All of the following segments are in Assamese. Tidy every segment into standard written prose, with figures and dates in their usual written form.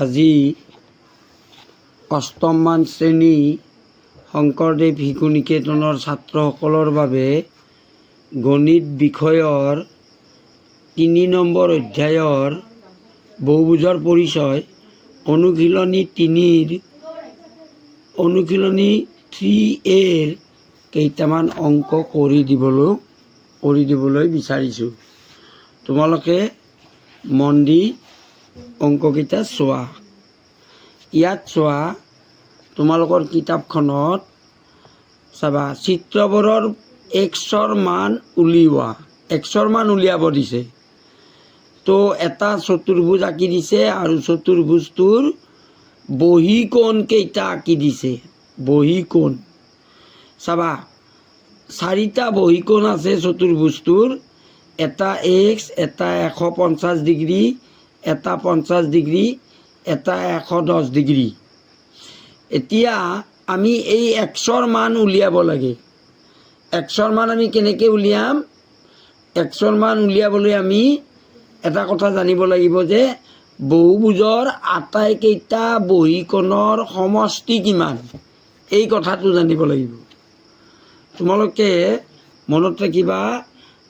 আজি অষ্টমমান শ্ৰেণী শংকৰদেৱ শিশু নিকেতনৰ ছাত্ৰসকলৰ বাবে গণিত বিষয়ৰ ৩ নম্বৰ অধ্যায়ৰ বহুভুজৰ পৰিচয় অনুশীলনী 3A কেইটামান অংক কৰি দিবলৈ বিচাৰিছোঁ। তোমালোকে মন দি অংককেইটা চোৱা। ইয়াত চোৱা, তোমালোকৰ কিতাপখনত চাবা, চিত্ৰবোৰৰ এক্সৰ মান উলিওৱা। এক্সৰ মান উলিয়াব দিছে। তো এটা চতুৰ্ভুজ আঁকি দিছে আৰু চতুৰ্ভুজটোৰ বহীকোণ কেইটা আঁকি দিছে। বহীকোণ চাবা, 4টা বহীকোণ আছে চতুৰ্ভুজটোৰ। এটা এক্স, এটা 150 ডিগ্ৰী, এটা 50 ডিগ্ৰী, এটা 110 ডিগ্ৰী। এতিয়া আমি এই এক্সৰ মান উলিয়াব লাগে। এক্সৰ মান আমি কেনেকৈ উলিয়াম? এক্সৰ মান উলিয়াবলৈ আমি এটা কথা জানিব লাগিব যে বহুভুজৰ আটাইকেইটা বহীকোণৰ সমষ্টি কিমান, এই কথাটো জানিব লাগিব। তোমালোকে মনত ৰাখিবা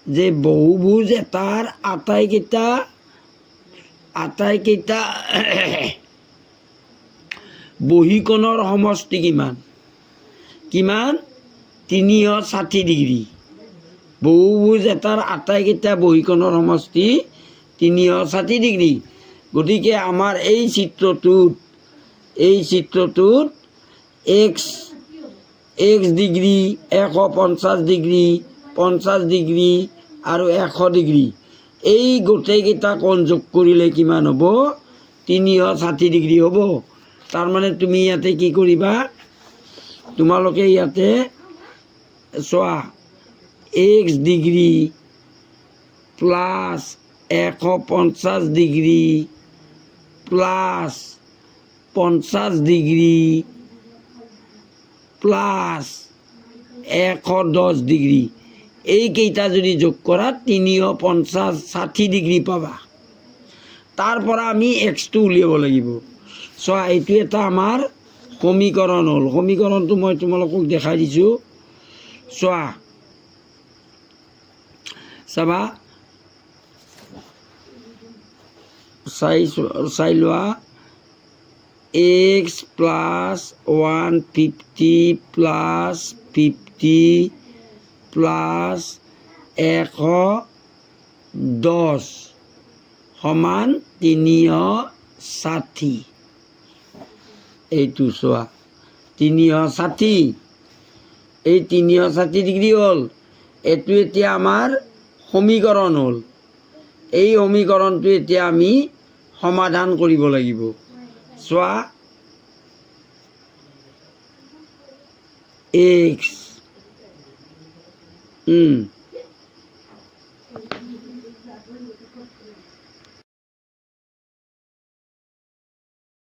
যে বহুভুজ এটাৰ আটাইকেইটা বহীকোণৰ সমষ্টি কিমান? 360 ডিগ্ৰী। বহুভুজ এটাৰ আটাইকেইটা বহীকোণৰ সমষ্টি 360 ডিগ্ৰী। গতিকে আমাৰ এই চিত্ৰটোত এক্স ডিগ্ৰী, 150 ডিগ্ৰী, 50 ডিগ্ৰী আৰু 100 ডিগ্ৰী, এই গোটেইকেইটা কোণ যোগ কৰিলে কিমান হ'ব? 360 ডিগ্ৰী হ'ব। তাৰমানে তুমি ইয়াতে কি কৰিবা? তোমালোকে ইয়াতে চোৱা, x degree plus 150 degree plus 50 degree plus 110 degree, এইকেইটা যদি যোগ কৰা 360 ডিগ্ৰী পাবা। তাৰ পৰা আমি এক্সটো উলিয়াব লাগিব। চোৱা, এইটো এটা আমাৰ সমীকৰণ হ'ল। সমীকৰণটো মই তোমালোকক দেখাই দিছোঁ। চাবা, চাই লোৱা। এক্স প্লাছ 150 প্লাছ 50 প্লাছ 110 সমান 360। এইটো চোৱা, 360, এই 360 ডিগ্ৰী হ'ল। এইটো এতিয়া আমাৰ সমীকৰণ হ'ল। এই সমীকৰণটো এতিয়া আমি সমাধান কৰিব লাগিব। চোৱা, এক্স